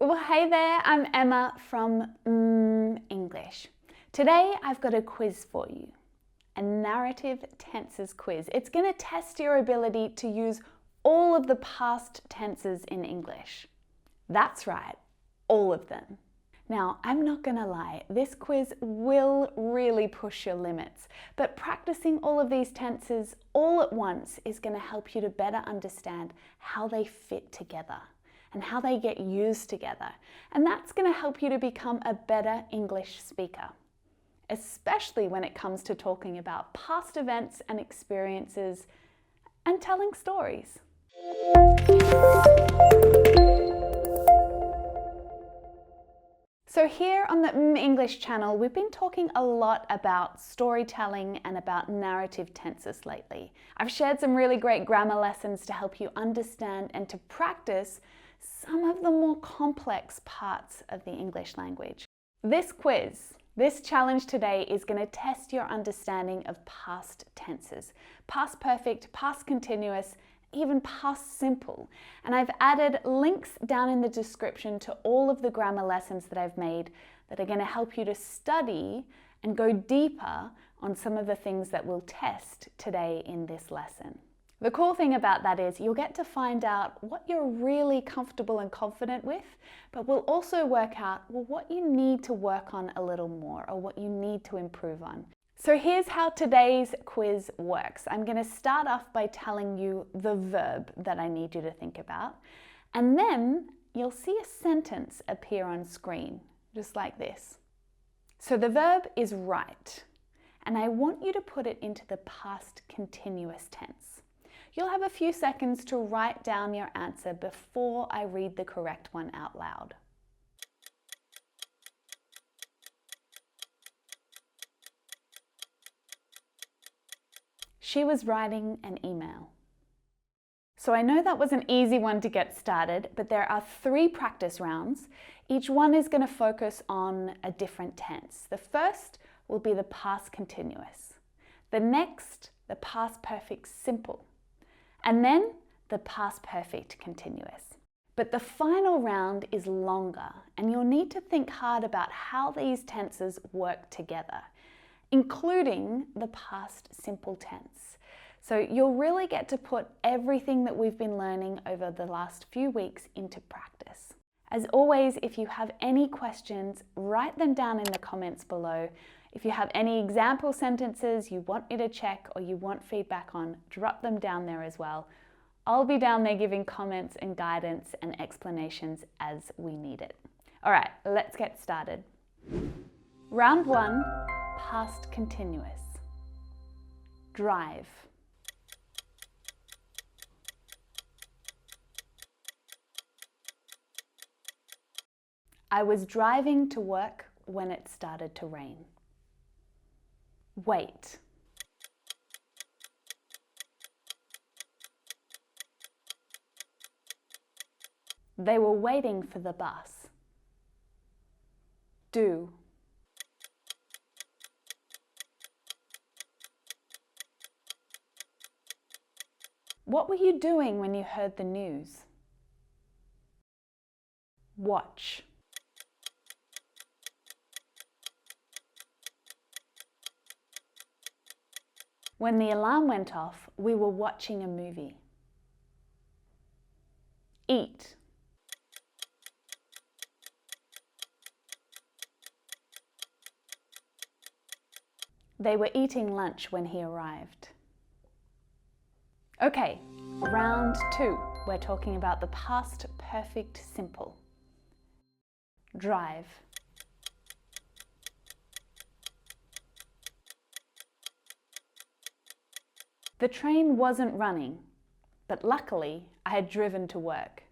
Well, hey there, I'm Emma from English. Today I've got a quiz for you, a narrative tenses quiz. It's going to test your ability to use all of the past tenses in English. That's right, all of them. Now, I'm not going to lie, this quiz will really push your limits, but practicing all of these tenses all at once is going to help you to better understand how they fit together and how they get used together. And that's going to help you to become a better English speaker, especially when it comes to talking about past events and experiences and telling stories. So here on the mmmEnglish channel, we've been talking a lot about storytelling and about narrative tenses lately. I've shared some really great grammar lessons to help you understand and to practice some of the more complex parts of the English language. This quiz, this challenge today is going to test your understanding of past tenses, past perfect, past continuous, even past simple. And I've added links down in the description to all of the grammar lessons that I've made that are going to help you to study and go deeper on some of the things that we'll test today in this lesson. The cool thing about that is you'll get to find out what you're really comfortable and confident with, but we'll also work out what you need to work on a little more or what you need to improve on. So here's how today's quiz works. I'm going to start off by telling you the verb that I need you to think about, and then you'll see a sentence appear on screen, just like this. So the verb is write, and I want you to put it into the past continuous tense. You'll have a few seconds to write down your answer before I read the correct one out loud. She was writing an email. So I know that was an easy one to get started, but there are 3 practice rounds. Each one is going to focus on a different tense. The first will be the past continuous. The next, the past perfect simple. And then the past perfect continuous. But the final round is longer, and you'll need to think hard about how these tenses work together, including the past simple tense. So you'll really get to put everything that we've been learning over the last few weeks into practice. As always, if you have any questions, write them down in the comments below. If you have any example sentences you want me to check or you want feedback on, drop them down there as well. I'll be down there giving comments and guidance and explanations as we need it. All right, let's get started. Round 1, past continuous. Drive. I was driving to work when it started to rain. Wait. They were waiting for the bus. Do. What were you doing when you heard the news? Watch. When the alarm went off, we were watching a movie. Eat. They were eating lunch when he arrived. Okay, round 2. We're talking about the past perfect simple. Drive. The train wasn't running, but luckily I had driven to work.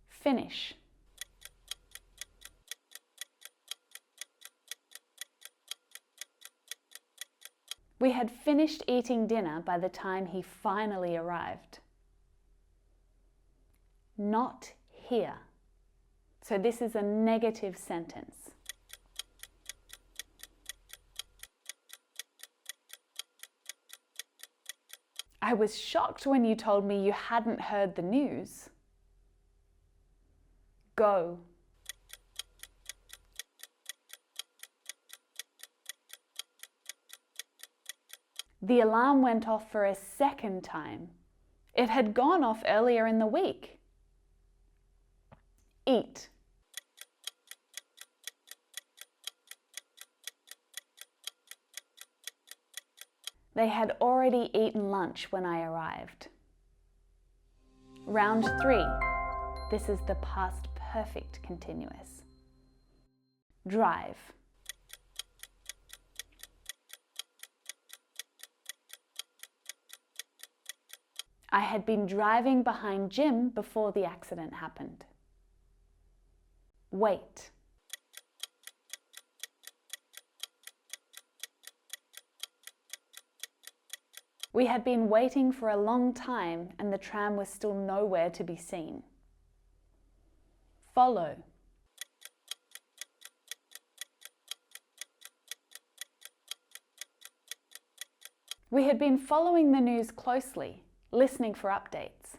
Finish. We had finished eating dinner by the time he finally arrived. Not here. So this is a negative sentence. I was shocked when you told me you hadn't heard the news. Go. The alarm went off for a second time. It had gone off earlier in the week. Eat. They had already eaten lunch when I arrived. Round 3. This is the past perfect continuous. Drive. I had been driving behind Jim before the accident happened. Wait. We had been waiting for a long time and the tram was still nowhere to be seen. Follow. We had been following the news closely, listening for updates.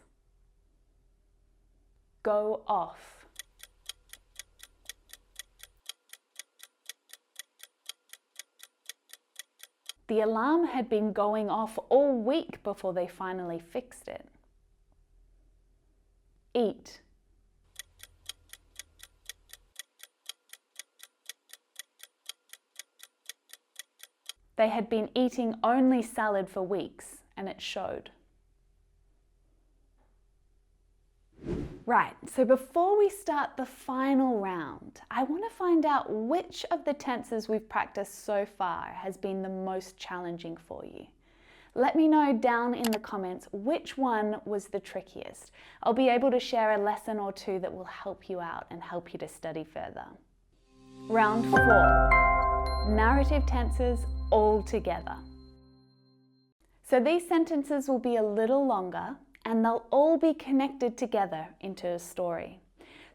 Go off. The alarm had been going off all week before they finally fixed it. Eat. They had been eating only salad for weeks, and it showed. Right, so before we start the final round, I want to find out which of the tenses we've practiced so far has been the most challenging for you. Let me know down in the comments which one was the trickiest. I'll be able to share a lesson or two that will help you out and help you to study further. Round 4, narrative tenses all together. So these sentences will be a little longer and they'll all be connected together into a story.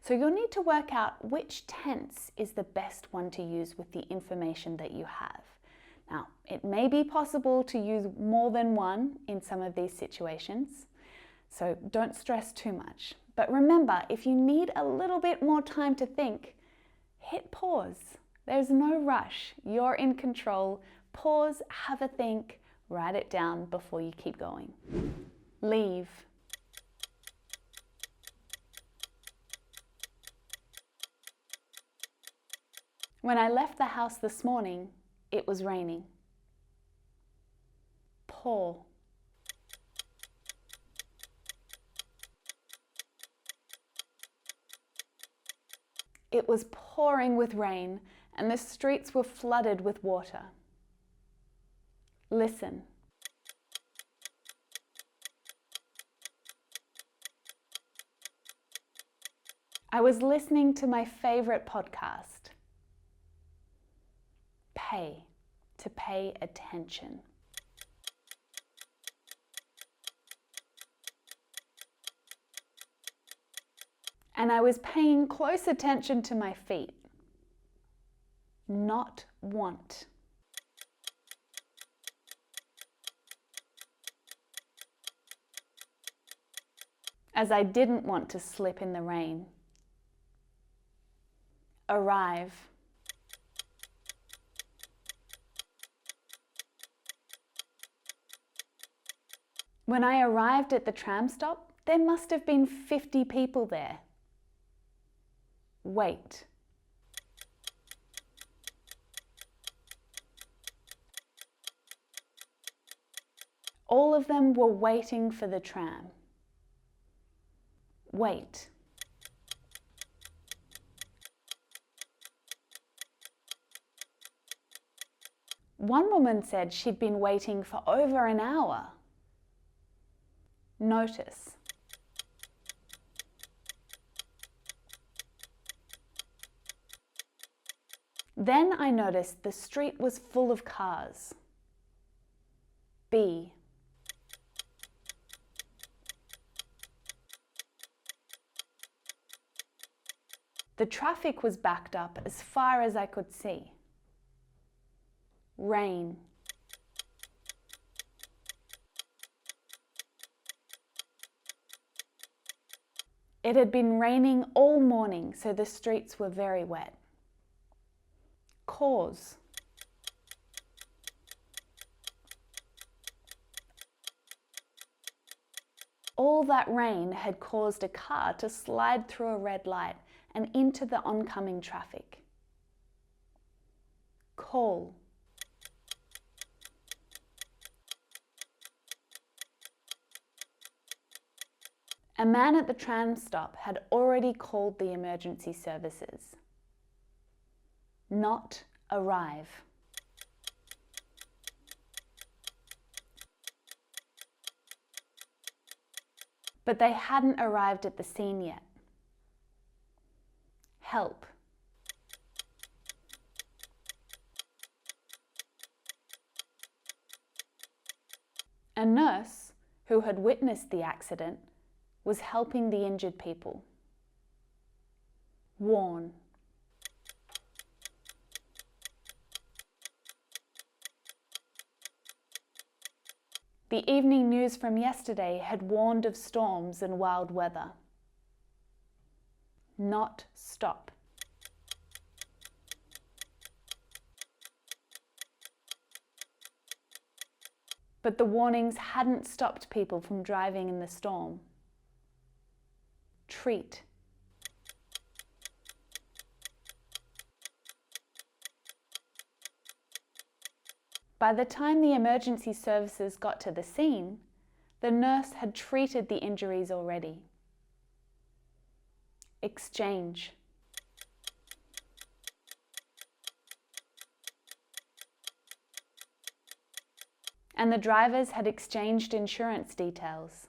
So you'll need to work out which tense is the best one to use with the information that you have. Now, it may be possible to use more than one in some of these situations, so don't stress too much. But remember, if you need a little bit more time to think, hit pause. There's no rush. You're in control. Pause, have a think, write it down before you keep going. Leave. When I left the house this morning, it was raining. Pour. It was pouring with rain and the streets were flooded with water. Listen. I was listening to my favorite podcast. Pay, to pay attention. And I was paying close attention to my feet. Not want. As I didn't want to slip in the rain. Arrive. When I arrived at the tram stop, there must have been 50 people there. Wait. All of them were waiting for the tram. Wait. One woman said she'd been waiting for over an hour. Notice. Then I noticed the street was full of cars. Be. The traffic was backed up as far as I could see. Rain. It had been raining all morning, so the streets were very wet. Cause. All that rain had caused a car to slide through a red light and into the oncoming traffic. Call. A man at the tram stop had already called the emergency services. Not arrive. But they hadn't arrived at the scene yet. Help. A nurse who had witnessed the accident was helping the injured people. Warn. The evening news from yesterday had warned of storms and wild weather. Not stop. But the warnings hadn't stopped people from driving in the storm. Treat. By the time the emergency services got to the scene, the nurse had treated the injuries already. Exchange. And the drivers had exchanged insurance details.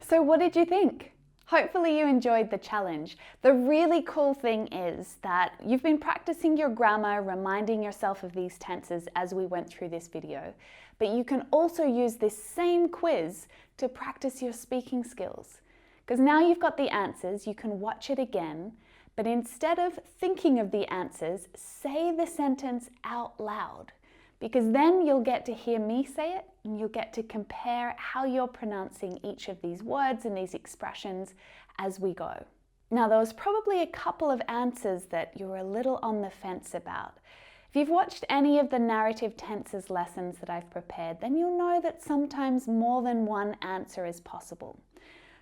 So what did you think? Hopefully you enjoyed the challenge. The really cool thing is that you've been practicing your grammar, reminding yourself of these tenses as we went through this video. But you can also use this same quiz to practice your speaking skills. Because now you've got the answers, you can watch it again, but instead of thinking of the answers, say the sentence out loud. Because then you'll get to hear me say it and you'll get to compare how you're pronouncing each of these words and these expressions as we go. Now, there was probably a couple of answers that you were a little on the fence about. If you've watched any of the narrative tenses lessons that I've prepared, then you'll know that sometimes more than one answer is possible.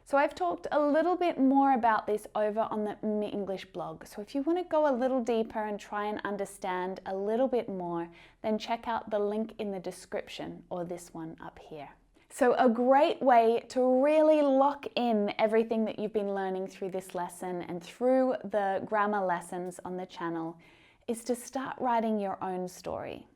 So I've talked a little bit more about this over on the mmmEnglish blog. So if you want to go a little deeper and try and understand a little bit more, then check out the link in the description or this one up here. So a great way to really lock in everything that you've been learning through this lesson and through the grammar lessons on the channel is to start writing your own story.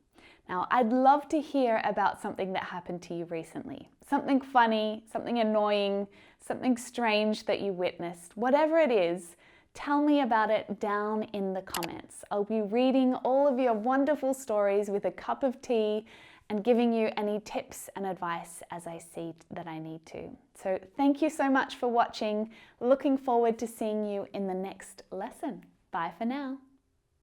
Now, I'd love to hear about something that happened to you recently. Something funny, something annoying, something strange that you witnessed. Whatever it is, tell me about it down in the comments. I'll be reading all of your wonderful stories with a cup of tea and giving you any tips and advice as I see that I need to. So thank you so much for watching. Looking forward to seeing you in the next lesson. Bye for now.